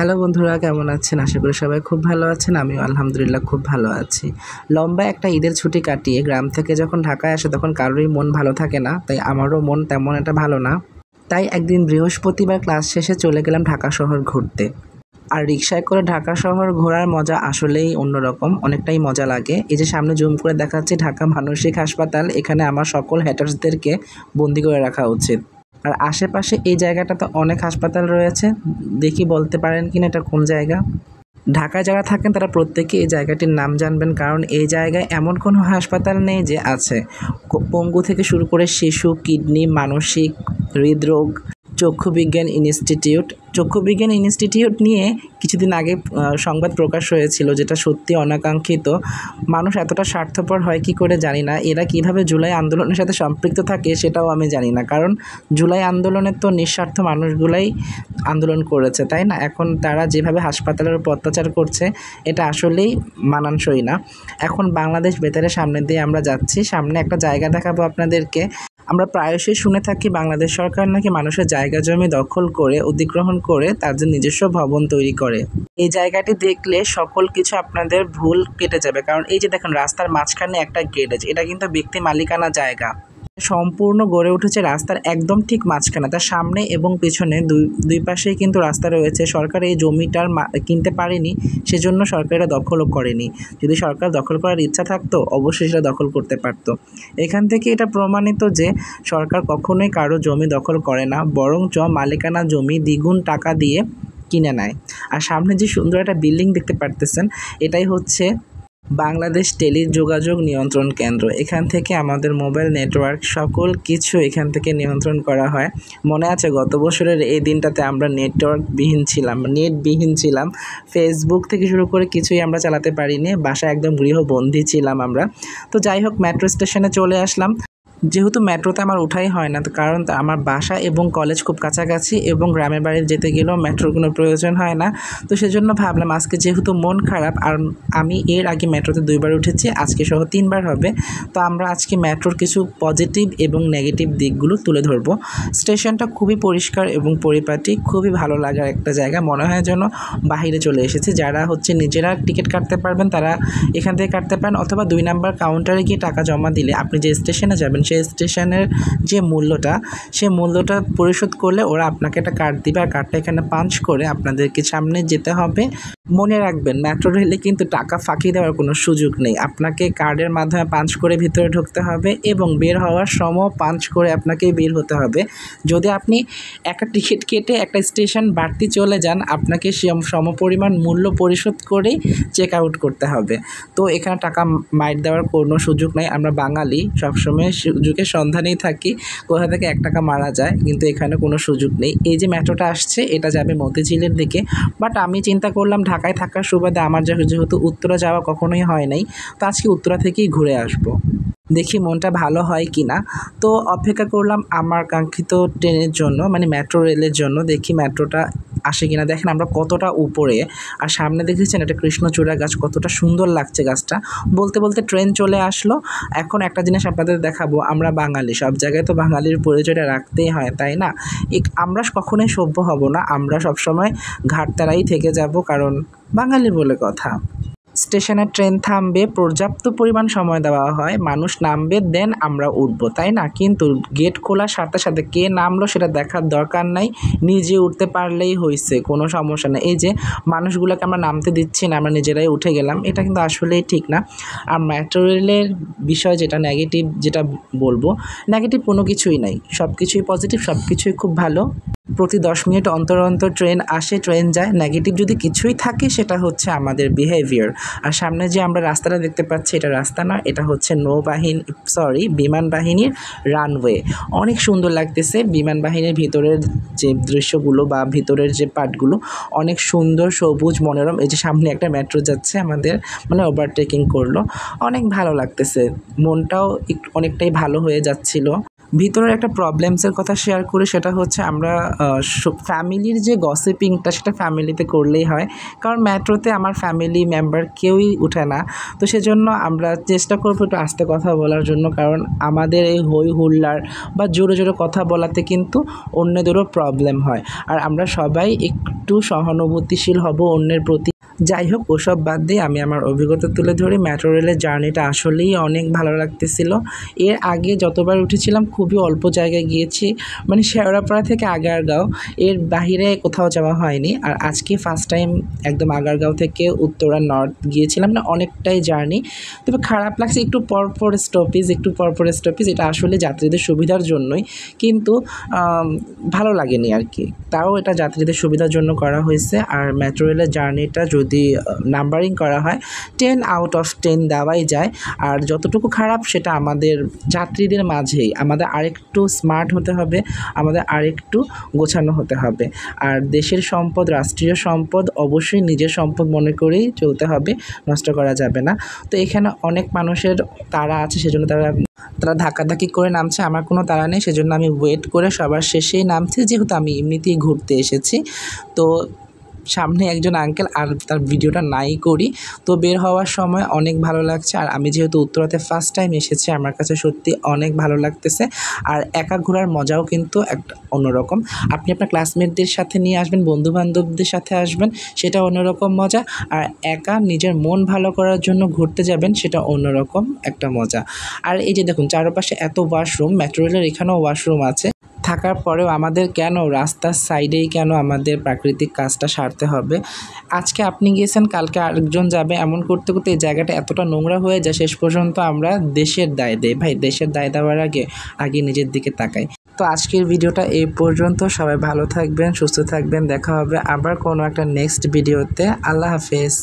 Hello বন্ধুরা, কেমন আছেন? আশা করি সবাই খুব ভালো আছেন। আমিও আলহামদুলিল্লাহ খুব ভালো আছি। লম্বা একটা ঈদের ছুটি কাটিয়ে গ্রাম থেকে যখন ঢাকায় আসে তখন কারোরই মন ভালো থাকে না, তাই আমারও মন তেমন একটা ভালো না। তাই একদিন বৃহস্পতিবার ক্লাস শেষে চলে গেলাম ঢাকা শহর ঘুরতে। আর রিকশায় করে ঢাকা শহর ঘোরার মজা আসলেই অন্যরকম, অনেকটাই মজা লাগে। এই যে সামনে জুম করে দেখাচ্ছি ঢাকা মানসিক হাসপাতাল, এখানে আমার সকল হ্যাটার্সদেরকে বন্দি করে রাখা উচিত। আর আশেপাশে এই জায়গাটাতে অনেক হাসপাতাল রয়েছে, দেখি বলতে পারেন কিনা এটা কোন জায়গা? ঢাকায় যারা থাকেন তারা প্রত্যেকে এই জায়গাটির নাম জানবেন, কারণ এই জায়গায় এমন কোনো হাসপাতাল নেই যে আছে। পঙ্গু থেকে শুরু করে শিশু, কিডনি, মানসিক, হৃদরোগ, চক্ষুবিজ্ঞান ইনস্টিটিউট নিয়ে কিছুদিন আগে সংবাদ প্রকাশ হয়েছিল, যেটা সত্যি অনাকাঙ্ক্ষিত। মানুষ এতটা স্বার্থপর হয় কি করে জানি না। এরা কিভাবে জুলাই আন্দোলনের সাথে সম্পৃক্ত থাকে সেটাও আমি জানি না, কারণ জুলাই আন্দোলনে তো নিঃস্বার্থ মানুষগুলাই আন্দোলন করেছে, তাই না? এখন তারা যেভাবে হাসপাতালের উপর অত্যাচার করছে এটা আসলেই মানানসই না। এখন বাংলাদেশ বেতারের সামনে দিয়ে আমরা যাচ্ছি, সামনে একটা জায়গা দেখাবো আপনাদেরকে। আমরা প্রায়শই শুনে থাকি বাংলাদেশ সরকার নাকি মানুষের জায়গা জমি দখল করে, অধিগ্রহণ করে তাদের নিজস্ব ভবন তৈরি করে। এই জায়গাটি দেখলে সকল কিছু আপনাদের ভুল কেটে যাবে, কারণ এই যে দেখেন রাস্তার মাঝখানে একটা গ্যারেজ, এটা কিন্তু ব্যক্তি মালিকানা জায়গা। সম্পূর্ণ গড়ে উঠেছে রাস্তার একদম ঠিক মাঝখানে, তার সামনে এবং পিছনে দুই পাশেই কিন্তু রাস্তা রয়েছে। সরকার এই জমিটার কিনতে পারেনি, সেজন্য সরকার এটা দখলও করেনি। যদি সরকার দখল করার ইচ্ছা থাকতো অবশ্যই সেটা দখল করতে পারত। এখান থেকে এটা প্রমাণিত যে সরকার কখনোই কারো জমি দখল করে না, বরঞ্চ মালিকানা জমি দ্বিগুণ টাকা দিয়ে কিনে নেয়। আর সামনে যে সুন্দর একটা বিল্ডিং দেখতে পারতেছেন, এটাই হচ্ছে বাংলাদেশ টেলিযোগাযোগ নিয়ন্ত্রণ কেন্দ্র। এখান থেকে আমাদের মোবাইল নেটওয়ার্ক সকল কিছু এখান থেকে নিয়ন্ত্রণ করা হয়। মনে আছে গত বছরের এই দিনটাতে আমরা নেটবিহীন ছিলাম। ফেসবুক থেকে শুরু করে কিছুই আমরা চালাতে পারিনি, বাসায় একদম গৃহবন্দী ছিলাম আমরা। তো যাই হোক, মেট্রো স্টেশনে চলে আসলাম। যেহেতু মেট্রোতে আমার ওঠাই হয় না, তো কারণ আমার বাসা এবং কলেজ খুব কাছাকাছি এবং গ্রামের বাড়ি যেতে গেলেও মেট্রোর কোনো প্রয়োজন হয় না। তো সেজন্য ভাবলাম আজকে যেহেতু মন খারাপ, আর আমি এর আগে মেট্রোতে 2বার উঠেছি, আজকে সহ 3বার হবে, তো আমরা আজকে মেট্রোর কিছু পজিটিভ এবং নেগেটিভ দিকগুলো তুলে ধরবো। স্টেশনটা খুবই পরিষ্কার এবং পরিপাটি, খুবই ভালো লাগার একটা জায়গা, মনে হয় যেন বাহিরে চলে এসেছে। যারা নিজেরা টিকিট কাটতে পারবেন তারা এখান থেকে কাটতে পারেন, অথবা 2 নাম্বার কাউন্টারে গিয়ে টাকা জমা দিলে আপনি যে স্টেশনে যাবেন সেই স্টেশনের যে মূল্যটা পরিশোধ করলে ওরা আপনাকে একটা কার্ড দিবে, আর কার্ডটা এখানে পাঞ্চ করে আপনাদেরকে সামনে যেতে হবে। মনে রাখবেন, মেট্রো রেলে কিন্তু টাকা ফাঁকি দেওয়ার কোনো সুযোগ নেই। আপনাকে কার্ডের মাধ্যমে পাঞ্চ করে ভিতরে ঢুকতে হবে এবং বের হওয়ার সময় পাঞ্চ করে আপনাকে বের হতে হবে। যদি আপনি একটা টিকিট কেটে একটা স্টেশন বাড়তি চলে যান, আপনাকে সমপরিমাণ মূল্য পরিশোধ করেই চেক আউট করতে হবে। তো এখানে টাকা মাইর দেওয়ার কোনো সুযোগ নেই। আমরা বাঙালি সবসময় সুযোগের সন্ধানেই থাকি, কোথা থেকে 1 টাকা মারা যায়, কিন্তু এখানে কোনো সুযোগ নেই। এই যে মেট্রোটা আসছে এটা যাবে মতিঝিলের দিকে, বাট আমি চিন্তা করলাম ঢাকায় থাকার সুবাদে আমার যেহেতু উত্তরা যাওয়া কখনোই হয় নাই, তো আজকে উত্তরা থেকেই ঘুরে আসবো, দেখি মনটা ভালো হয় কি না। তো অপেক্ষা করলাম আমার কাঙ্ক্ষিত ট্রেনের জন্য, মানে মেট্রো রেলের জন্য, দেখি মেট্রোটা আসে কিনা। দেখেন আমরা কতটা উপরে, আর সামনে দেখেছেন একটা কৃষ্ণচূড়া গাছ, কতটা সুন্দর লাগছে গাছটা। বলতে বলতে ট্রেন চলে আসলো। এখন একটা জিনিস আপনাদের দেখাবো, আমরা বাঙালি, সব জায়গায় তো বাঙালির পরিচয়টা রাখতেই হয়, তাই না? আমরা কখনোই সভ্য হব না, আমরা সবসময় ঘাটতারাই থেকে যাব, কারণ বাঙালি বলে কথা। স্টেশনে ট্রেন থামবে, পর্যাপ্ত পরিমাণ সময় দেওয়া হয়, মানুষ নামবে, দেন আমরা উঠবো, তাই না? কিন্তু গেট খোলার সাথে সাথে কে নামলো সেটা দেখার দরকার নাই, নিজে উঠতে পারলেই হয়েছে, কোনো সমস্যা নেই। এই যে মানুষগুলোকে আমরা নামতে দিচ্ছি না, আমরা নিজেরাই উঠে গেলাম, এটা কিন্তু আসলেই ঠিক না। আর মেট্রো রেলের বিষয় যেটা নেগেটিভ, যেটা বলবো, নেগেটিভ কোনো কিছুই নাই, সব কিছুই পজিটিভ, সব কিছুই খুব ভালো। প্রতি 10 মিনিট অন্তর অন্তর ট্রেন আসে, ট্রেন যায়। নেগেটিভ যদি কিছুই থাকে সেটা হচ্ছে আমাদের বিহেভিয়ার। আর সামনে যে আমরা রাস্তাটা দেখতে পাচ্ছি, এটা রাস্তা না, এটা হচ্ছে বিমান বাহিনীর রানওয়ে। অনেক সুন্দর লাগতেছে, বিমান বাহিনীর ভিতরের যে দৃশ্যগুলো বা ভিতরের যে পার্টগুলো অনেক সুন্দর, সবুজ, মনোরম। এই যে সামনে একটা মেট্রো যাচ্ছে আমাদের, মানে ওভারটেকিং করলো, অনেক ভালো লাগতেছে, মনটাও অনেকটাই ভালো হয়ে যাচ্ছিল। ভিতরের একটা প্রবলেমসের কথা শেয়ার করি, সেটা হচ্ছে আমরা ফ্যামিলির যে গসিপিংটা সেটা ফ্যামিলিতে করলেই হয়, কারণ মেট্রোতে আমার ফ্যামিলি মেম্বার কেউই উঠে না। তো সেজন্য আমরা চেষ্টা করবো একটু আস্তে কথা বলার জন্য, কারণ আমাদের এই হই হুল্লার বা জোরে জোরে কথা বলাতে কিন্তু অন্যদেরও প্রবলেম হয়, আর আমরা সবাই একটু সহানুভূতিশীল হব অন্যের প্রতি। যাই হোক, ওসব বাদ দিয়ে আমি আমার অভিজ্ঞতা তুলে ধরি। মেট্রো রেলের জার্নিটা আসলেই অনেক ভালো লাগতেছিল। এর আগে যতবার উঠেছিলাম খুবই অল্প জায়গায় গিয়েছি, মানে শেওড়াপাড়া থেকে আগারগাঁও, এর বাহিরে কোথাও যাওয়া হয়নি। আর আজকে ফার্স্ট টাইম একদম আগারগাঁও থেকে উত্তরা নর্থ গিয়েছিলাম, না অনেকটাই জার্নি। তবে খারাপ লাগছে একটু পরপর স্টপেজ, এটা আসলে যাত্রীদের সুবিধার জন্যই, কিন্তু ভালো লাগেনি আর কি। তাও এটা যাত্রীদের সুবিধার জন্য করা হয়েছে। আর মেট্রো রেলের জার্নিটা যদি নাম্বারিং করা হয় 10 আউট অফ 10 দেওয়াই যায়। আর যতটুকু খারাপ সেটা আমাদের যাত্রীদের মাঝেই, আমাদের আরেকটু স্মার্ট হতে হবে, আমাদের আরেকটু গোছানো হতে হবে। আর দেশের সম্পদ, রাষ্ট্রীয় সম্পদ অবশ্যই নিজের সম্পদ মনে করেই চলতে হবে, নষ্ট করা যাবে না। তো এখানে অনেক মানুষের তাড়া আছে, সেজন্য তারা ধাক্কাধাক্কি করে নামছে। আমার কোনো তাড়া নেই, সেজন্য আমি ওয়েট করে সবার শেষেই নামছি, যেহেতু আমি এমনিতেই ঘুরতে এসেছি। তো সামনে একজন আঙ্কেল, আর তার ভিডিওটা নাই করি। তো বের হওয়ার সময় অনেক ভালো লাগছে। আর আমি যেহেতু উত্তরাতে ফার্স্ট টাইম এসেছি, আমার কাছে সত্যি অনেক ভালো লাগতেছে। আর একা ঘোরার মজাও কিন্তু একটা অন্যরকম। আপনি আপনার ক্লাসমেটদের সাথে নিয়ে আসবেন, বন্ধুবান্ধবদের সাথে আসবেন, সেটা অন্যরকম মজা। আর একা নিজের মন ভালো করার জন্য ঘুরতে যাবেন, সেটা অন্যরকম একটা মজা। আর এই যে দেখুন চারপাশে এত ওয়াশরুম, মেট্রো রেলের এখানেও ওয়াশরুম আছে থাকার পরেও আমাদের কেন রাস্তার সাইডেই কেন আমাদের প্রাকৃতিক কাজটা সারতে হবে? আজকে আপনি গিয়েছেন, কালকে আরেকজন যাবে, এমন করতে করতে এই জায়গাটা এতটা নোংরা হয়ে যায়, শেষ পর্যন্ত আমরা দেশের দায় দেই। ভাই, দেশের দায় দেওয়ার আগে নিজের দিকে তাকাই। তো আজকের ভিডিওটা এই পর্যন্ত। সবাই ভালো থাকবেন, সুস্থ থাকবেন। দেখা হবে আবার কোনো একটা নেক্সট ভিডিওতে। আল্লাহ হাফেজ।